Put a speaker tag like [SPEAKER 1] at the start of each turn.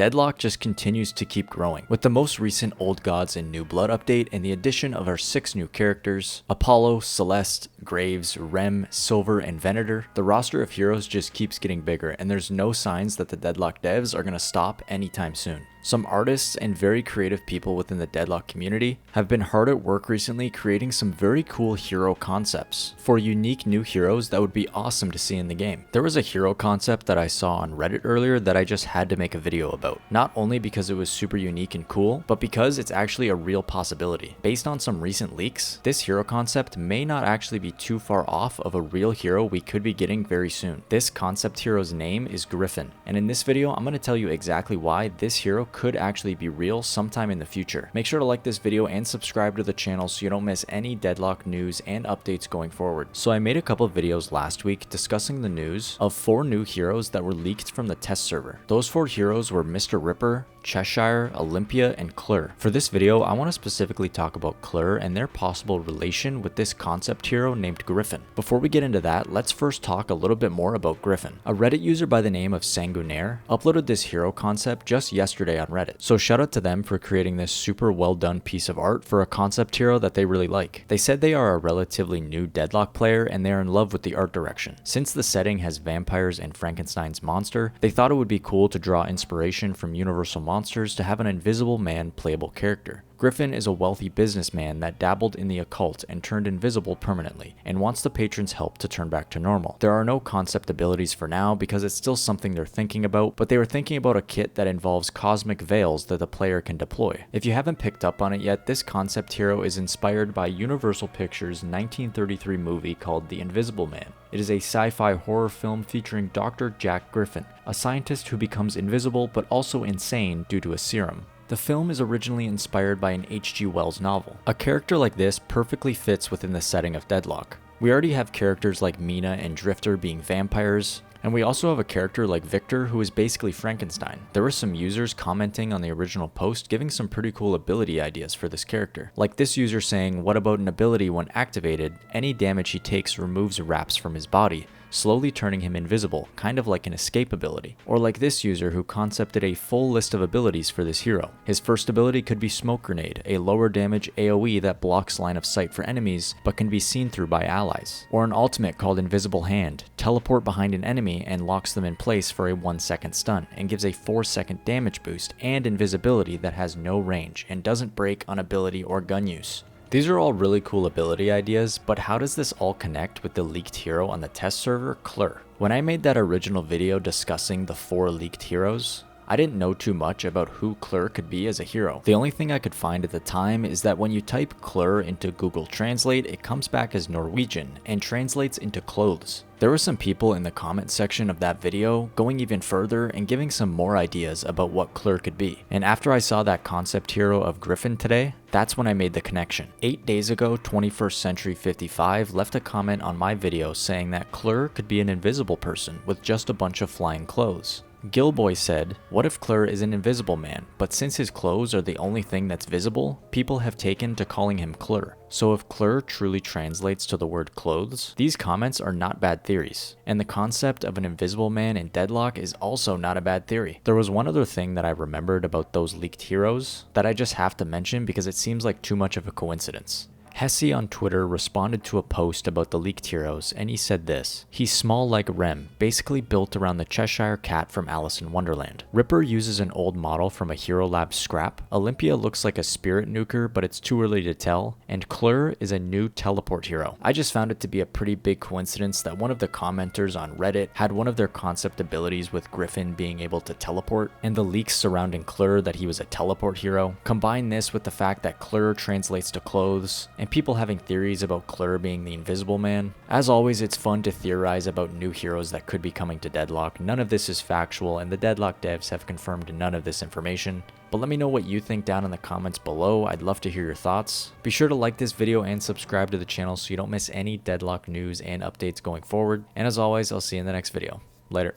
[SPEAKER 1] Deadlock just continues to keep growing, with the most recent Old Gods and New Blood update and the addition of our 6 new characters, Apollo, Celeste, Graves, Rem, Silver, and Venator. The roster of heroes just keeps getting bigger, and there's no signs that the Deadlock devs are going to stop anytime soon. Some artists and very creative people within the Deadlock community have been hard at work recently creating some very cool hero concepts for unique new heroes that would be awesome to see in the game. There was a hero concept that I saw on Reddit earlier that I just had to make a video about, not only because it was super unique and cool, but because it's actually a real possibility. Based on some recent leaks, this hero concept may not actually be too far off of a real hero we could be getting very soon. This concept hero's name is Griffin, and in this video I'm going to tell you exactly why this hero could actually be real sometime in the future. Make sure to like this video and subscribe to the channel so you don't miss any Deadlock news and updates going forward. So I made a couple of videos last week discussing the news of 4 new heroes that were leaked from the test server. Those 4 heroes were Mr. Ripper, Cheshire, Olympia, and Clur. For this video, I want to specifically talk about Clur and their possible relation with this concept hero named Griffin. Before we get into that, let's first talk a little bit more about Griffin. A Reddit user by the name of Sanguinaire uploaded this hero concept just yesterday on Reddit, so shout out to them for creating this super well done piece of art for a concept hero that they really like. They said they are a relatively new Deadlock player and they are in love with the art direction. Since the setting has vampires and Frankenstein's monster, they thought it would be cool to draw inspiration from Universal Monsters to have an invisible man playable character. Griffin is a wealthy businessman that dabbled in the occult and turned invisible permanently, and wants the patron's help to turn back to normal. There are no concept abilities for now because it's still something they're thinking about, but they were thinking about a kit that involves cosmic veils that the player can deploy. If you haven't picked up on it yet, this concept hero is inspired by Universal Pictures' 1933 movie called The Invisible Man. It is a sci-fi horror film featuring Dr. Jack Griffin, a scientist who becomes invisible but also insane due to a serum. The film is originally inspired by an H.G. Wells novel. A character like this perfectly fits within the setting of Deadlock. We already have characters like Mina and Drifter being vampires, and we also have a character like Victor who is basically Frankenstein. There were some users commenting on the original post giving some pretty cool ability ideas for this character. Like this user saying, what about an ability when activated, any damage he takes removes wraps from his body, slowly turning him invisible, kind of like an escape ability. Or like this user who concepted a full list of abilities for this hero. His first ability could be Smoke Grenade, a lower damage AoE that blocks line of sight for enemies but can be seen through by allies. Or an ultimate called Invisible Hand, teleport behind an enemy and locks them in place for a 1-second stun, and gives a 4-second damage boost and invisibility that has no range and doesn't break on ability or gun use. These are all really cool ability ideas, but how does this all connect with the leaked hero on the test server, Clur? When I made that original video discussing the 4 leaked heroes, I didn't know too much about who Clur could be as a hero. The only thing I could find at the time is that when you type Clur into Google Translate, it comes back as Norwegian and translates into clothes. There were some people in the comment section of that video going even further and giving some more ideas about what Clur could be. And after I saw that concept hero of Griffin today, that's when I made the connection. 8 days ago, 21st Century 55 left a comment on my video saying that Clur could be an invisible person with just a bunch of flying clothes. Gilboy said, what if Clur is an invisible man, but since his clothes are the only thing that's visible, people have taken to calling him Clur. So if Clur truly translates to the word clothes, these comments are not bad theories. And the concept of an invisible man in Deadlock is also not a bad theory. There was one other thing that I remembered about those leaked heroes that I just have to mention because it seems like too much of a coincidence. Hesse on Twitter responded to a post about the leaked heroes, and he said this: he's small like Rem, basically built around the Cheshire cat from Alice in Wonderland. Ripper uses an old model from a Hero Lab scrap. Olympia looks like a spirit nuker, but it's too early to tell. And Clur is a new teleport hero. I just found it to be a pretty big coincidence that one of the commenters on Reddit had one of their concept abilities with Griffin being able to teleport, and the leaks surrounding Clur that he was a teleport hero. Combine this with the fact that Clur translates to clothes, and people having theories about Clur being the Invisible Man. As always, it's fun to theorize about new heroes that could be coming to Deadlock. None of this is factual, and the Deadlock devs have confirmed none of this information. But let me know what you think down in the comments below. I'd love to hear your thoughts. Be sure to like this video and subscribe to the channel so you don't miss any Deadlock news and updates going forward. And as always, I'll see you in the next video. Later.